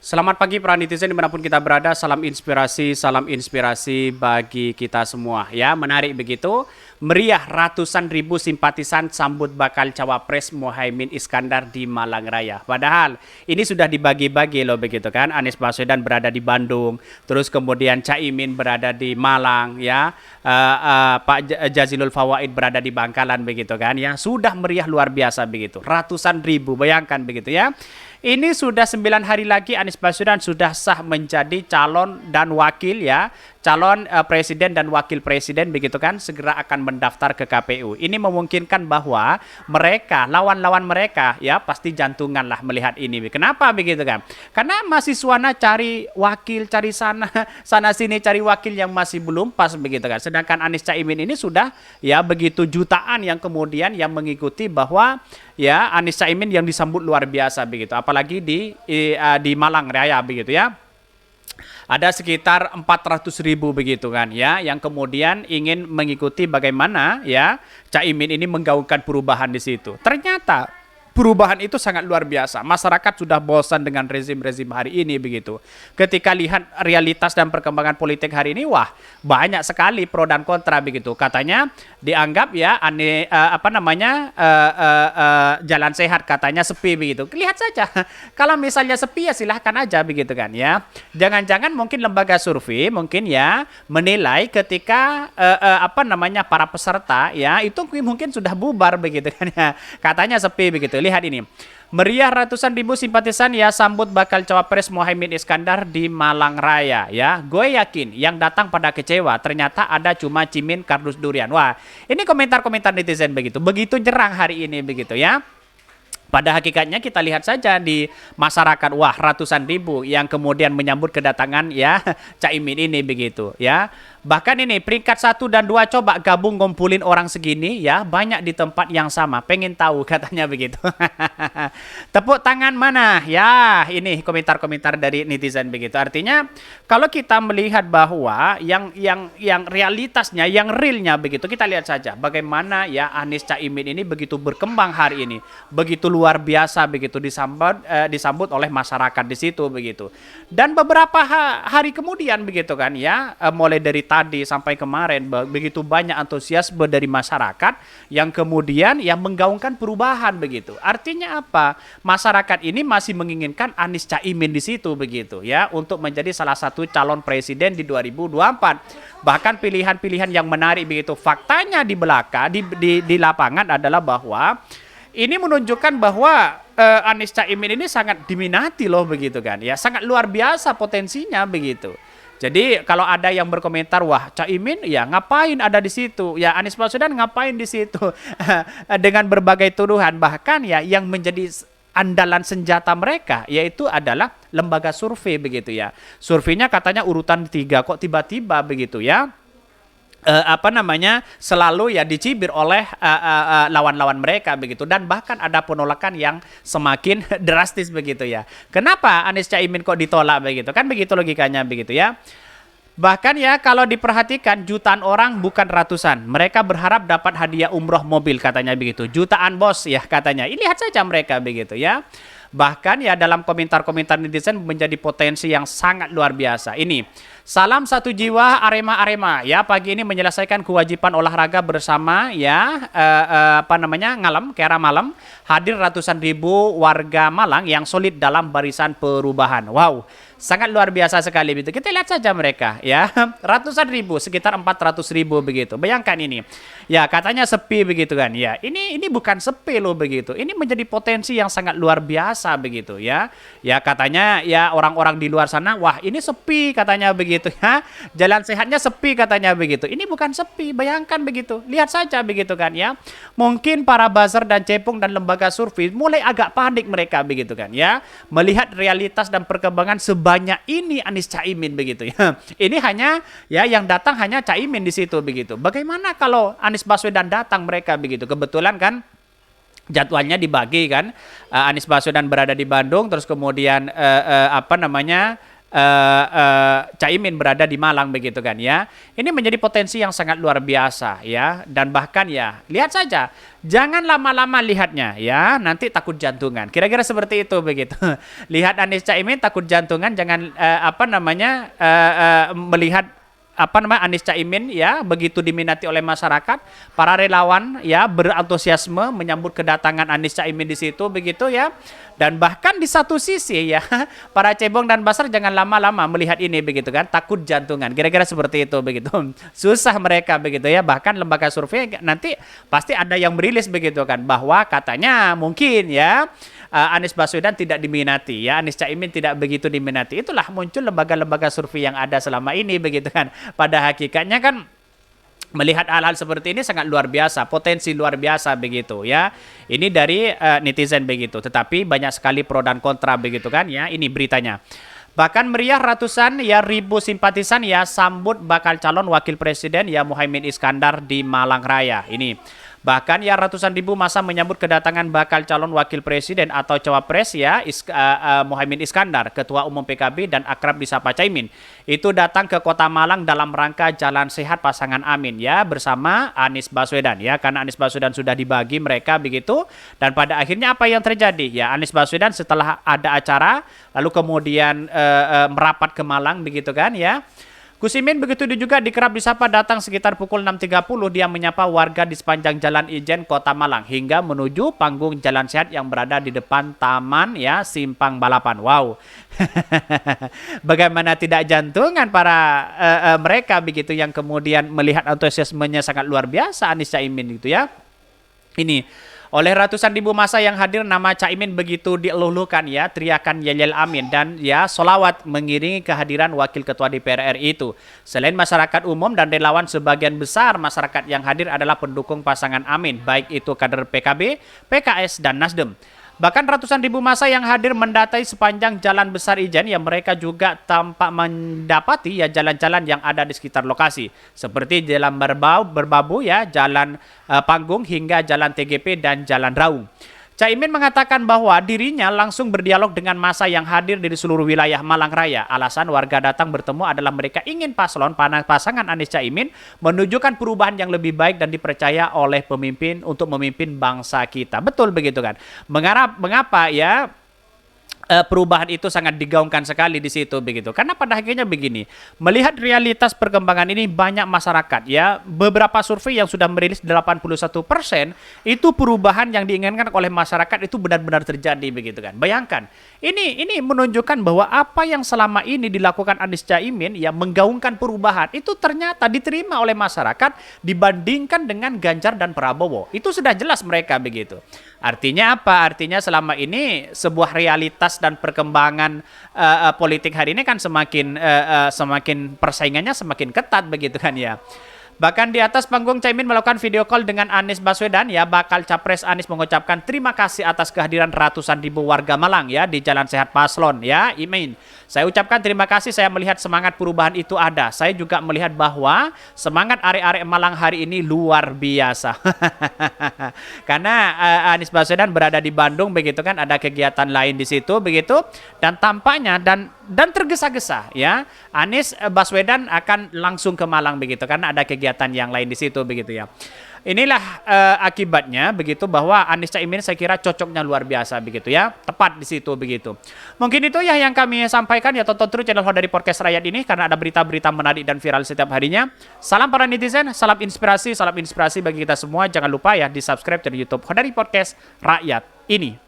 Selamat pagi para netizen dimanapun kita berada, salam inspirasi bagi kita semua. Ya, menarik begitu, meriah ratusan ribu simpatisan sambut bakal cawapres Muhaimin Iskandar di Malang Raya. Padahal ini sudah dibagi-bagi loh begitu kan, Anies Baswedan berada di Bandung, terus kemudian Caimin berada di Malang, ya, Pak Jazilul Fawaid berada di Bangkalan begitu kan, ya, sudah meriah luar biasa begitu, ratusan ribu, bayangkan begitu ya. Ini sudah 9 hari lagi Anies Baswedan sudah sah menjadi calon dan wakil ya, calon presiden dan wakil presiden begitu kan, segera akan mendaftar ke KPU. Ini memungkinkan bahwa mereka, lawan-lawan mereka ya pasti jantungan lah melihat ini. Kenapa begitu kan? Karena mahasiswana cari wakil, cari sana sana sini cari wakil yang masih belum pas begitu kan. Sedangkan Anies Caimin ini sudah ya begitu jutaan yang kemudian yang mengikuti bahwa ya Anies Caimin yang disambut luar biasa begitu, apalagi di Malang Raya begitu ya. Ada sekitar 400.000 begitu kan ya, yang kemudian ingin mengikuti bagaimana ya Caimin ini menggaungkan perubahan di situ. Ternyata perubahan itu sangat luar biasa. Masyarakat sudah bosan dengan rezim-rezim hari ini begitu. Ketika lihat realitas dan perkembangan politik hari ini, wah banyak sekali pro dan kontra begitu. Katanya dianggap ya jalan sehat katanya sepi begitu. Lihat saja. Kalau misalnya sepi ya silahkan aja begitu kan ya. Jangan-jangan mungkin lembaga survei mungkin ya menilai ketika para peserta ya itu mungkin sudah bubar begitu kan ya. Katanya sepi begitu. Lihat ini. Meriah ratusan ribu simpatisan ya sambut bakal cawapres Muhaimin Iskandar di Malang Raya ya. Gue yakin yang datang pada kecewa, ternyata ada cuma Cimin kardus durian. Wah, ini komentar-komentar netizen begitu. Begitu nyerang hari ini begitu ya. Pada hakikatnya kita lihat saja di masyarakat, wah ratusan ribu yang kemudian menyambut kedatangan ya Caimin ini begitu ya. Bahkan ini peringkat 1 dan 2 coba gabung ngumpulin orang segini ya, banyak di tempat yang sama. Pengen tahu katanya begitu. Tepuk tangan mana? Ya, ini komentar-komentar dari netizen begitu. Artinya kalau kita melihat bahwa yang realitasnya, yang realnya begitu, kita lihat saja bagaimana ya Anies Caimin ini begitu berkembang hari ini. Begitu luar biasa begitu disambut oleh masyarakat di situ begitu. Dan beberapa hari kemudian begitu kan ya, mulai dari tadi sampai kemarin begitu banyak antusiasme dari masyarakat yang kemudian yang menggaungkan perubahan begitu. Artinya apa? Masyarakat ini masih menginginkan Anies Caimin di situ begitu ya untuk menjadi salah satu calon presiden di 2024. Bahkan pilihan-pilihan yang menarik begitu. Faktanya di belakang di lapangan adalah bahwa ini menunjukkan bahwa Anies Caimin ini sangat diminati loh begitu kan ya, sangat luar biasa potensinya begitu. Jadi kalau ada yang berkomentar, wah Caimin ya ngapain ada di situ, ya Anies Baswedan ngapain di situ, dengan berbagai tuduhan, bahkan ya yang menjadi andalan senjata mereka yaitu adalah lembaga survei begitu ya. Surveinya katanya urutan 3 kok tiba-tiba begitu ya. Selalu ya dicibir oleh lawan-lawan mereka begitu, dan bahkan ada penolakan yang semakin drastis begitu ya. Kenapa Anies Caimin kok ditolak begitu? Kan begitu logikanya begitu ya. Bahkan ya kalau diperhatikan jutaan orang bukan ratusan. Mereka berharap dapat hadiah umroh mobil katanya begitu. Jutaan bos ya katanya. Lihat saja mereka begitu ya. Bahkan ya dalam komentar-komentar netizen menjadi potensi yang sangat luar biasa. Ini salam satu jiwa Arema ya, pagi ini menyelesaikan kewajiban olahraga bersama ya ngalem kera malam, hadir ratusan ribu warga Malang yang solid dalam barisan perubahan. Wow, sangat luar biasa sekali begitu. Kita lihat saja mereka ya, ratusan ribu, sekitar 400.000 begitu. Bayangkan ini. Ya katanya sepi begitu kan. Ya, ini bukan sepi loh begitu. Ini menjadi potensi yang sangat luar biasa begitu ya. Ya katanya ya orang-orang di luar sana, wah ini sepi katanya begitu ya. Jalan sehatnya sepi katanya begitu. Ini bukan sepi, bayangkan begitu. Lihat saja begitu kan ya. Mungkin para buzzer dan cepung dan lembaga survei mulai agak panik mereka begitu kan ya. Melihat realitas dan perkembangan sebanyak ini Anies Caimin begitu ya. Ini hanya ya yang datang hanya Caimin di situ begitu. Bagaimana kalau Anies Baswedan datang mereka begitu? Kebetulan kan jadwalnya dibagi kan, Anies Baswedan berada di Bandung, terus kemudian Caimin berada di Malang begitu kan ya. Ini menjadi potensi yang sangat luar biasa ya, dan bahkan ya lihat saja, jangan lama-lama lihatnya ya, nanti takut jantungan. Kira-kira seperti itu begitu. Lihat Anies Caimin takut jantungan, jangan melihat Anies Caimin ya begitu diminati oleh masyarakat, para relawan ya berantusiasme menyambut kedatangan Anies Caimin di situ begitu ya. Dan bahkan di satu sisi ya, para cebong dan basar jangan lama-lama melihat ini begitu kan, takut jantungan. Kira-kira seperti itu begitu. Susah mereka begitu ya. Bahkan lembaga survei nanti pasti ada yang merilis begitu kan, bahwa katanya mungkin ya Anies Baswedan tidak diminati ya, Anies Caimin tidak begitu diminati. Itulah muncul lembaga-lembaga survei yang ada selama ini begitu kan. Pada hakikatnya kan melihat hal-hal seperti ini sangat luar biasa, potensi luar biasa begitu ya. Ini dari netizen begitu, tetapi banyak sekali pro dan kontra begitu kan ya. Ini beritanya. Bahkan meriah ratusan ya ribu simpatisan ya sambut bakal calon wakil presiden ya Muhaimin Iskandar di Malang Raya. Ini bahkan ya ratusan ribu masa menyambut kedatangan bakal calon wakil presiden atau cawapres ya Muhaimin Iskandar, ketua umum PKB dan akrab disapa Caimin. Itu datang ke kota Malang dalam rangka jalan sehat pasangan Amin ya bersama Anies Baswedan ya, karena Anies Baswedan sudah dibagi mereka begitu. Dan pada akhirnya apa yang terjadi ya, Anies Baswedan setelah ada acara lalu kemudian merapat ke Malang begitu kan ya. Gus Imin begitu juga dikerap disapa datang sekitar pukul 6.30, dia menyapa warga di sepanjang Jalan Ijen Kota Malang hingga menuju panggung Jalan Sehat yang berada di depan taman ya Simpang Balapan. Wow. Bagaimana tidak jantungan para mereka begitu yang kemudian melihat antusiasmenya sangat luar biasa Anies Caimin gitu ya. Ini oleh ratusan ribu masa yang hadir, nama Caimin begitu dielulukan ya, teriakan yel-yel amin dan ya solawat mengiringi kehadiran wakil ketua DPR RI itu. Selain masyarakat umum dan relawan, sebagian besar masyarakat yang hadir adalah pendukung pasangan Amin, baik itu kader PKB, PKS, dan Nasdem. Bahkan ratusan ribu massa yang hadir mendatangi sepanjang Jalan Besar Ijen yang mereka juga tampak mendapati ya jalan-jalan yang ada di sekitar lokasi. Seperti Jalan Berbabu ya, Jalan Panggung hingga Jalan TGP dan Jalan Raung. Caimin mengatakan bahwa dirinya langsung berdialog dengan massa yang hadir di seluruh wilayah Malang Raya. Alasan warga datang bertemu adalah mereka ingin pasangan Anies Caimin menunjukkan perubahan yang lebih baik dan dipercaya oleh pemimpin untuk memimpin bangsa kita. Betul begitu kan? Mengapa ya perubahan itu sangat digaungkan sekali di situ begitu. Karena pada akhirnya begini, melihat realitas perkembangan ini banyak masyarakat ya, beberapa survei yang sudah merilis 81% itu perubahan yang diinginkan oleh masyarakat itu benar-benar terjadi begitu kan. Bayangkan, ini menunjukkan bahwa apa yang selama ini dilakukan Anies Caimin ya menggaungkan perubahan itu ternyata diterima oleh masyarakat dibandingkan dengan Ganjar dan Prabowo. Itu sudah jelas mereka begitu. Artinya apa? Artinya selama ini sebuah realitas dan perkembangan politik hari ini kan semakin persaingannya semakin ketat begitu kan ya. Bahkan di atas panggung Caimin melakukan video call dengan Anies Baswedan ya, bakal capres Anies mengucapkan terima kasih atas kehadiran ratusan ribu warga Malang ya di Jalan Sehat Paslon ya. Imin, saya ucapkan terima kasih, saya melihat semangat perubahan itu ada. Saya juga melihat bahwa semangat arek-arek Malang hari ini luar biasa. Karena Anies Baswedan berada di Bandung begitu kan, ada kegiatan lain di situ begitu, dan tampaknya dan tergesa-gesa ya Anies Baswedan akan langsung ke Malang begitu karena ada kegiatan yang lain di situ begitu ya. Inilah akibatnya begitu bahwa Anies Caimin saya kira cocoknya luar biasa begitu ya, tepat di situ begitu. Mungkin itu ya yang kami sampaikan ya, tonton terus channel Hodari Podcast Rakyat ini karena ada berita-berita menarik dan viral setiap harinya. Salam para netizen, salam inspirasi bagi kita semua. Jangan lupa ya di subscribe channel YouTube Hodari Podcast Rakyat ini.